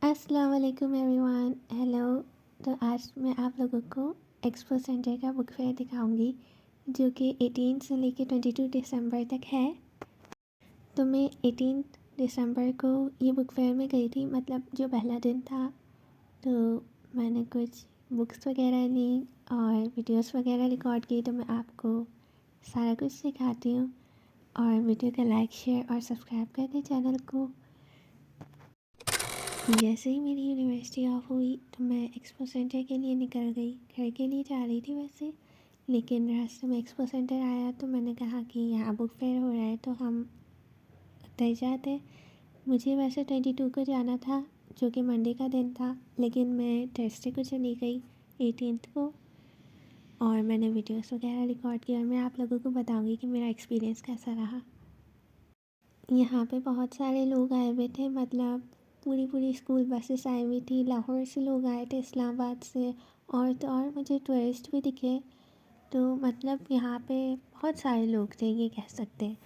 अस्सलाम वालेकुम everyone. Hello. तो आज मैं आप लोगों को एक्सपो सेंटर का बुक फेयर दिखाऊंगी जो कि 18 से लेके 22 दिसंबर तक है। तो मैं 18 दिसंबर को ये बुक फेयर में गई थी, मतलब जो पहला दिन था। तो मैंने कुछ बुक्स वगैरह ली और वीडियोस वगैरह रिकॉर्ड की। तो मैं आपको सारा कुछ सिखाती हूँ। और वीडियो को लाइक शेयर और सब्सक्राइब कर दें चैनल को। जैसे ही मेरी यूनिवर्सिटी ऑफ हुई तो मैं एक्सपो सेंटर के लिए निकल गई। घर के लिए जा रही थी वैसे, लेकिन रास्ते में एक्सपो सेंटर आया तो मैंने कहा कि यहाँ बुक फेयर हो रहा है तो हम उतर जाते। मुझे वैसे 22 को जाना था जो कि मंडे का दिन था, लेकिन मैं थर्सडे को चली गई 18 को। और मैंने वीडियोस वगैरह रिकॉर्ड किया और मैं आप लोगों को बताऊँगी कि मेरा एक्सपीरियंस कैसा रहा। यहाँ पे बहुत सारे लोग आए हुए थे, मतलब पूरी पूरी स्कूल बसेस आई हुई थी। लाहौर से लोग आए थे, इस्लामाबाद से, और तो और मुझे टूरिस्ट भी दिखे। तो मतलब यहाँ पे बहुत सारे लोग थे ये कह सकते हैं।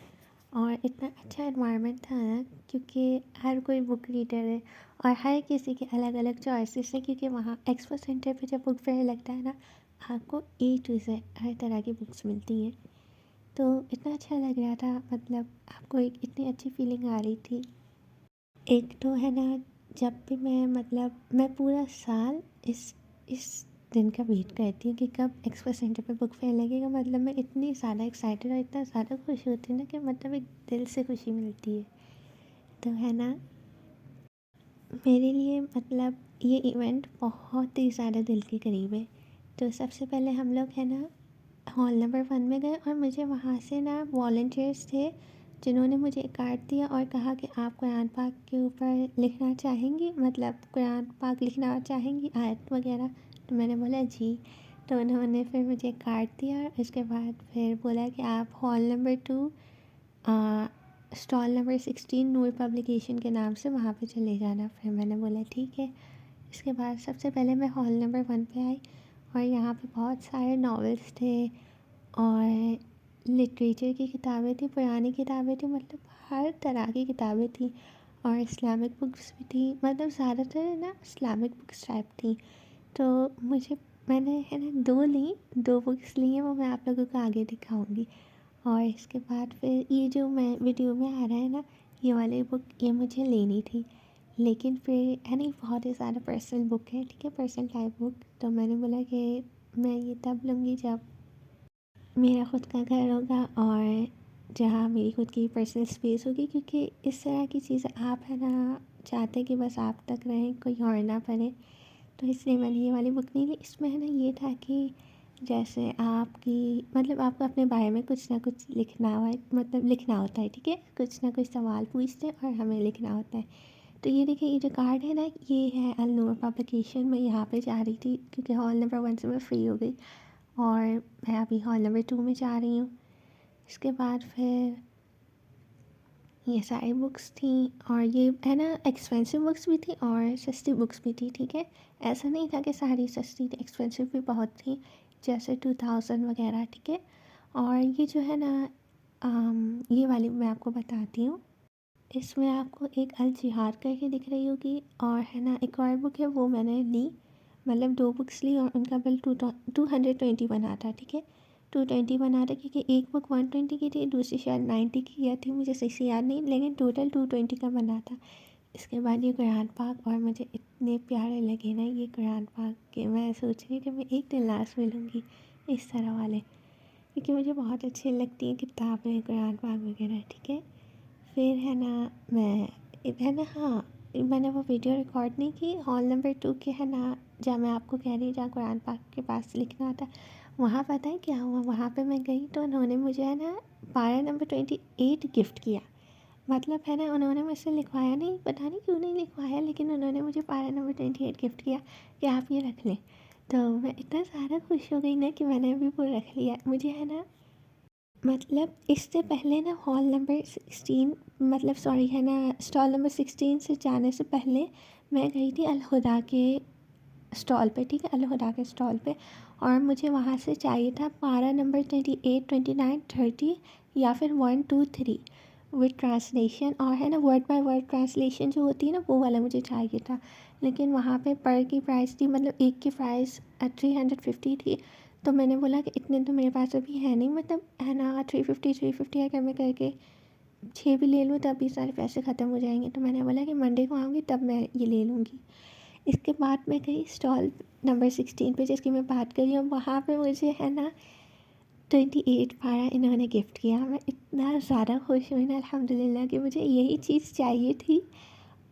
और इतना अच्छा एनवायरनमेंट था ना, क्योंकि हर कोई बुक रीडर है और हर किसी के अलग अलग चॉइसेस है। क्योंकि वहाँ एक्सपो सेंटर पे जब बुक फेयर लगता है ना, आपको A to Z हर तरह की बुक्स मिलती हैं। तो इतना अच्छा लग रहा था, मतलब आपको एक इतनी अच्छी फीलिंग आ रही थी। एक तो है ना, जब भी मैं पूरा साल इस दिन का वेट करती हूँ कि कब एक्सपो सेंटर पे बुक फेयर लगेगा। मतलब मैं इतनी ज़्यादा एक्साइटेड और इतना ज़्यादा खुश होती हूँ ना कि मतलब एक दिल से खुशी मिलती है। तो है ना, मेरे लिए मतलब ये इवेंट बहुत ही ज़्यादा दिल के करीब है। तो सबसे पहले हम लोग है ना हॉल नंबर 1 में गए और मुझे वहाँ से ना वॉलंटियर्स थे जिन्होंने मुझे एक कार्ड दिया और कहा कि आप कुरान पाक के ऊपर लिखना चाहेंगी, मतलब कुरान पाक लिखना चाहेंगी, आयत वगैरह। तो मैंने बोला जी। तो उन्होंने फिर मुझे एक कार्ड दिया। इसके बाद फिर बोला कि आप हॉल नंबर 2 स्टॉल नंबर 16 नूर पब्लिकेशन के नाम से वहाँ पे चले जाना। फिर मैंने बोला ठीक है। इसके बाद सबसे पहले मैं हॉल नंबर 1 पे आई और यहाँ पे बहुत सारे नॉवेल्स थे और लिटरेचर की किताबें थी, पुरानी किताबें थी, मतलब हर तरह की किताबें थी। और इस्लामिक बुक्स भी थी, मतलब ज़्यादातर ना इस्लामिक बुक्स टाइप थी। तो मैंने है ना 2 बुक्स ली हैं, वो मैं आप लोगों को आगे दिखाऊंगी। और इसके बाद फिर ये जो मैं वीडियो में आ रहा है ना, ये वाली बुक ये मुझे लेनी थी, लेकिन फिर है नहीं बहुत ही ज़्यादा पर्सनल बुक है, ठीक है, पर्सनल टाइप बुक। तो मैंने बोला कि मैं ये तब लूँगी जब मेरा ख़ुद का घर होगा और जहाँ मेरी खुद की पर्सनल स्पेस होगी। क्योंकि इस तरह की चीज़ें आप है ना चाहते कि बस आप तक रहें, कोई और ना पढ़े। तो इसलिए मैंने ये वाली बुक नहीं ली। इसमें है ना ये था कि जैसे आपकी मतलब आपको अपने बारे में कुछ ना कुछ लिखना हुआ है, मतलब लिखना होता है, ठीक है, कुछ ना कुछ सवाल पूछते हैं और हमें लिखना होता है। तो ये देखिए, ये जो कार्ड है ना, ये है अल नूर पब्लिकेशन। मैं यहाँ पे जा रही थी क्योंकि हॉल नंबर 1 से मैं फ्री हो गई और मैं अभी हॉल नंबर 2 में जा रही हूँ। इसके बाद फिर ये सारी बुक्स थी और ये है ना एक्सपेंसिव बुक्स भी थी और सस्ती बुक्स भी थी, ठीक है। ऐसा नहीं था कि सारी सस्ती थी, एक्सपेंसिव भी बहुत थी, जैसे 2000 वगैरह, ठीक है। और ये जो है ना ये वाली मैं आपको बताती हूँ। इसमें आपको एक अल जिहाद करके दिख रही होगी और है ना एक और बुक है, वो मैंने ली, मतलब 2 बुक्स ली और उनका बिल 220 बना था, ठीक है। 220 बना था क्योंकि एक बुक 120 की थी, दूसरी शायद 90 की या थी, मुझे सही से याद नहीं, लेकिन टोटल 220 का बना था। इसके बाद ये कुरान पाक, और मुझे इतने प्यारे लगे ना ये कुरान पाक के, मैं सोच रही हूँ कि मैं एक दिन लास्ट में लूँगी इस तरह वाले, क्योंकि मुझे बहुत अच्छी लगती हैं किताबें कुरान पाक वगैरह, ठीक है। फिर है ना है ना, हाँ, मैंने वो वीडियो रिकॉर्ड नहीं की हॉल नंबर 2 के, है ना, जहाँ मैं आपको कह रही हूँ जहाँ कुरान पाक के पास लिखना था। वहाँ पता है क्या हुआ, वहाँ पे मैं गई तो उन्होंने मुझे है ना पारा नंबर 28 गिफ्ट किया। मतलब है ना उन्होंने मुझसे लिखवाया नहीं, पता नहीं क्यों नहीं लिखवाया, लेकिन उन्होंने मुझे पारा नंबर 28 गिफ्ट किया कि आप ये रख लें। तो मैं इतना ज़्यादा खुश हो गई ना कि मैंने अभी वो रख लिया। मुझे है ना, मतलब इससे पहले ना हॉल नंबर 16, मतलब सॉरी है ना स्टॉल नंबर 16 से जाने से पहले मैं गई थी अल हुदा के स्टॉल पे, ठीक है, अल हुदा के स्टॉल पे। और मुझे वहाँ से चाहिए था पारा नंबर 28, 29, 30 या फिर 1, 2, 3। विद ट्रांसलेशन, और है ना वर्ड बाय वर्ड ट्रांसलेशन जो होती है ना, वो वाला मुझे चाहिए था। लेकिन वहाँ पे पर की प्राइस थी, मतलब एक की प्राइस 350 थी। तो मैंने बोला कि इतने तो मेरे पास अभी है नहीं, मतलब है ना 350 अगर मैं करके 6 भी ले लूँ तब भी सारे पैसे ख़त्म हो जाएंगे। तो मैंने बोला कि मंडे को आऊँगी तब मैं ये ले लूँगी। इसके बाद मैं गई स्टॉल नंबर 16 पे जिसकी मैं बात कर रही हूँ। वहाँ पे मुझे है ना 28 पारा इन्होंने गिफ्ट किया। मैं इतना ज़्यादा खुश हुई ना अल्हम्दुलिल्लाह कि मुझे यही चीज़ चाहिए थी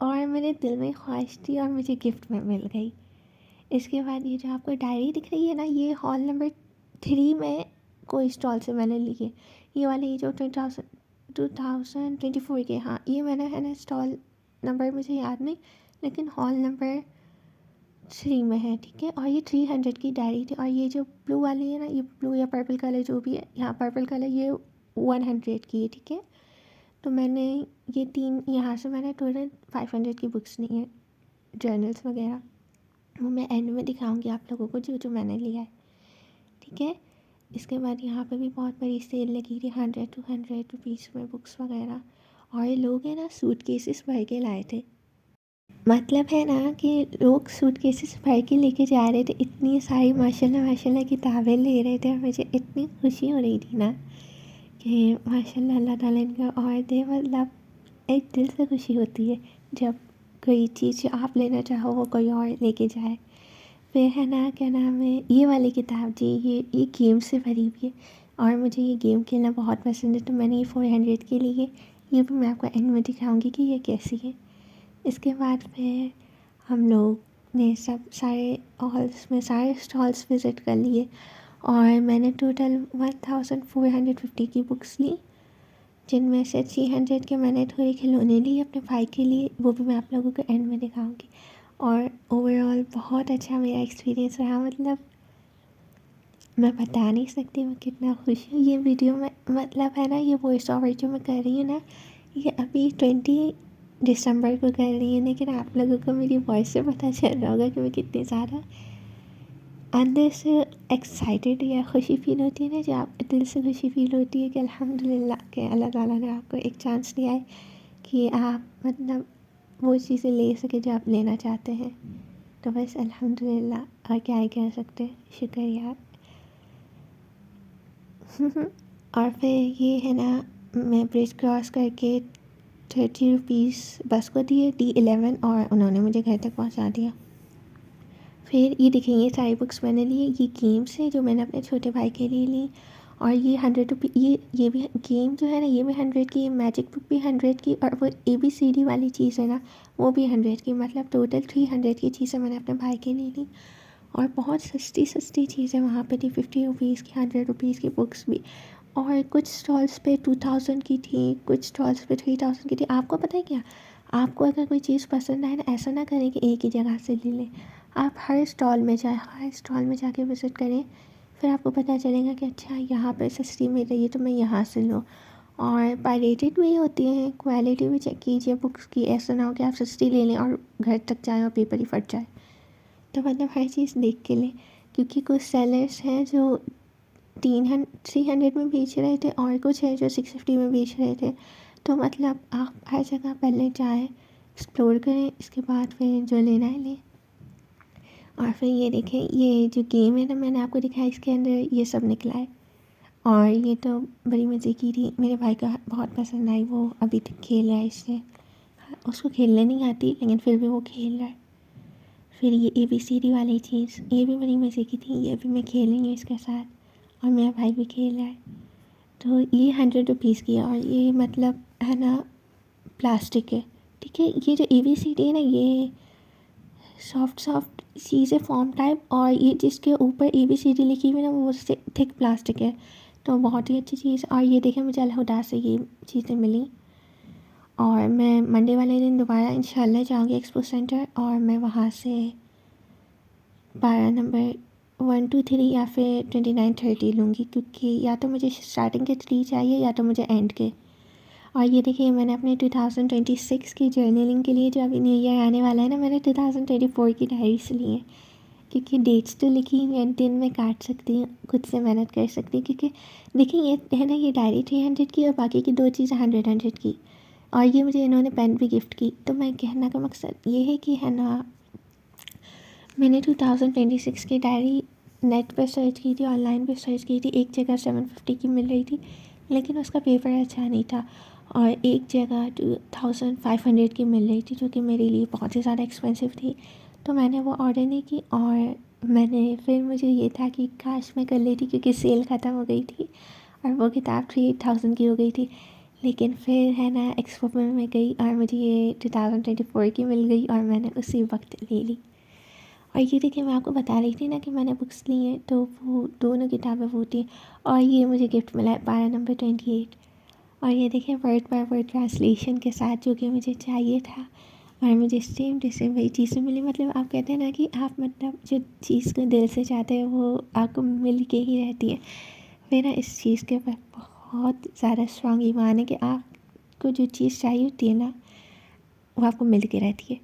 और मेरे दिल में ख्वाहिश थी और मुझे गिफ्ट में मिल गई। इसके बाद ये जो आपको डायरी दिख रही है ना, ये हॉल नंबर 3 में कोई स्टॉल से मैंने ली है। ये वाले ये जो 2024 के, हाँ ये मैंने है ना स्टॉल नंबर मुझे याद नहीं, लेकिन हॉल नंबर 3 में है, ठीक है। और ये 300 की डायरी थी। और ये जो ब्लू वाली है ना, ये ब्लू या पर्पल कलर जो भी है, यहाँ पर्पल कलर, ये 100 की है, ठीक है। तो मैंने ये 3 यहाँ से मैंने टोटल 500 की बुक्स ली हैं, जर्नल्स वगैरह। वो मैं एंड में दिखाऊंगी आप लोगों को जो जो मैंने लिया है, ठीक है। इसके बाद यहाँ पे भी बहुत बड़ी सेल लगी थी, 100 में बुक्स वगैरह। और ये लोग हैं ना सूट केसेस भर के लाए थे, मतलब है ना कि लोग सूट केसेस भर के लेके जा रहे थे, इतनी सारी माशाल्लाह माशाल्लाह किताबें ले रहे थे। और मुझे इतनी खुशी हो रही थी ना कि माशाल्लाह अल्लाह ताला इनका और दे, मतलब एक दिल से खुशी होती है जब कोई चीज़ जो आप लेना चाहो वो कोई और लेके जाए। फिर है ना क्या नाम है, ये वाली किताब जी, ये गेम से भरी हुई है और मुझे ये गेम खेलना बहुत पसंद है। तो मैंने ये 400 की ली है। ये भी मैं आपको एंड में दिखाऊंगी कि ये कैसी है। इसके बाद फिर हम लोग ने सब सारे हॉल्स में सारे स्टॉल्स विज़िट कर लिए और मैंने टोटल 1450 की बुक्स ली, जिनमें से 300 के मैंने थोड़े खिलौने लिए अपने भाई के लिए, वो भी मैं आप लोगों को एंड में दिखाऊंगी। और ओवरऑल बहुत अच्छा मेरा एक्सपीरियंस रहा, मतलब मैं बता नहीं सकती मैं कितना खुश हूँ। ये वीडियो में मतलब है ना, ये वॉइस ओवर जो मैं कर रही हूँ ना, ये अभी 20 दिसंबर को कर रही हूँ, लेकिन आप लोगों को मेरी वॉइस से पता चल रहा होगा कि मैं कितनी ज़्यादा अंदर से एक्साइटेड या खुशी फील होती है ना, जो आप दिल से खुशी फील होती है कि अल्हम्दुलिल्लाह के अल्लाह ताला ने आपको एक चांस दिया है कि आप मतलब वो चीज़ें ले सके जो आप लेना चाहते हैं। तो बस अल्हम्दुलिल्लाह, और क्या ही कह सकते हैं, शुक्रिया। और फिर ये है ना, मैं ब्रिज क्रॉस करके 30 रुपीज़ बस को दिए D11 और उन्होंने मुझे घर तक पहुंचा दिया। फिर ये देखें, ये सारी बुक्स मैंने ली, ये गेम्स हैं जो मैंने अपने छोटे भाई के लिए ली। और ये 100 रुपये, ये भी गेम जो है ना, ये भी 100 की, मैजिक बुक भी 100 की, और वो ABCD वाली चीज़ है ना, वो भी 100 की। मतलब टोटल 300 की चीज़ें मैंने अपने भाई के लिए ली। और बहुत सस्ती सस्ती चीज़ें वहाँ पे थी, 50 रुपीज़ की, 100 रुपीज़ की बुक्स भी। और कुछ स्टॉल्स पे 2000 की थी, कुछ स्टॉल्स पे 3000 की थी। आपको पता है क्या, आपको अगर कोई चीज़ पसंद आए ना, ऐसा ना करें कि एक ही जगह से ले लें, आप हर स्टॉल में जाए, हर स्टॉल में जाके विज़िट करें, फिर आपको पता चलेगा कि अच्छा यहाँ पे सस्ती मिल रही है तो मैं यहाँ से लूँ। और पायरेटेड भी होती हैं, क्वालिटी भी चेक कीजिए बुक्स की, ऐसा ना हो कि आप सस्ती ले लें और घर तक जाए और पेपर ही फट जाए। तो मतलब हर चीज़ देख के लें, क्योंकि कुछ सेलर्स हैं जो 300 में बेच रहे थे और कुछ है जो 650 में बेच रहे थे। तो मतलब आप हर जगह पहले जाएँ, एक्सप्लोर करें, इसके बाद फिर जो लेना है लें। और फिर ये देखें, ये जो गेम है ना मैंने आपको दिखाया, इसके अंदर ये सब निकला है। और ये तो बड़ी मज़े की थी, मेरे भाई को बहुत पसंद आई, वो अभी तक खेल रहा है इससे। उसको खेलने नहीं आती लेकिन फिर भी वो खेल रहा है। फिर ये ABCD वाली चीज़, ये भी बड़ी मज़े की थी, ये भी मैं खेल रही हूँ इसके साथ और मेरा भाई भी खेल रहा है। तो ये 100 रुपीज़ की है और ये मतलब है ना प्लास्टिक है, ठीक है। ये जो ABCD है ना, ये सॉफ्ट सॉफ्ट चीज़ें फॉर्म टाइप, और ये जिसके ऊपर ABCD लिखी हुई है ना, वो उससे थिक प्लास्टिक है। तो बहुत ही अच्छी चीज़। और ये देखें, मुझे अलहुदा से ये चीज़ें मिली। और मैं मंडे वाले दिन दोबारा इंशाल्लाह जाऊँगी एक्सपो सेंटर, और मैं वहाँ से 12 नंबर 1 2 3 या फिर 29 30 लूँगी, क्योंकि या तो मुझे स्टार्टिंग के 3 चाहिए या तो मुझे एंड के। और ये देखिए, मैंने अपने 2026 की जर्नलिंग के लिए, जो अभी न्यू ईयर आने वाला है ना, मैंने 2024 की डायरीज ली हैं। क्योंकि डेट्स तो लिखी हुई हैं, दिन में काट सकती हूँ, खुद से मेहनत कर सकती हूँ। क्योंकि देखिए ये है ना, ये डायरी 300 की और बाकी की 2 चीज़ें 100 की, और ये मुझे इन्होंने पेन भी गिफ्ट की। तो मैं कहना का मकसद ये है कि है ना, मैंने 2026 की डायरी नेट पे सर्च की थी, ऑनलाइन पे सर्च की थी। एक जगह 750 की मिल रही थी, लेकिन उसका पेपर अच्छा नहीं था, और एक जगह 2500 की मिल रही थी, जो कि मेरे लिए बहुत ही ज़्यादा एक्सपेंसिव थी। तो मैंने वो ऑर्डर नहीं की, और मैंने फिर मुझे ये था कि काश मैं कर लेती, क्योंकि सेल ख़त्म हो गई थी और वो किताब 3000 की हो गई थी। लेकिन फिर है ना, एक्सपो में मैं गई और मुझे ये 2024 की मिल गई, और मैंने उसी वक्त ले ली। और ये देखिए, मैं आपको बता रही थी ना कि मैंने बुक्स ली हैं, तो वो दोनों किताबें वो थी, और ये मुझे गिफ्ट मिला है 12 नंबर 28। और ये देखिए वर्ड बाय वर्ड ट्रांसलेशन के साथ, जो कि मुझे चाहिए था, और मुझे सेम टू सेम वही चीज़ें मिली। मतलब आप कहते हैं ना कि आप मतलब जो चीज़ को दिल से चाहते हैं वो आपको मिल के ही रहती है। मेरा इस चीज़ के ऊपर बहुत ज़्यादा स्ट्रॉन्ग ईमान है कि आपको जो चीज़ चाहिए होती है ना, वो आपको मिल के रहती है।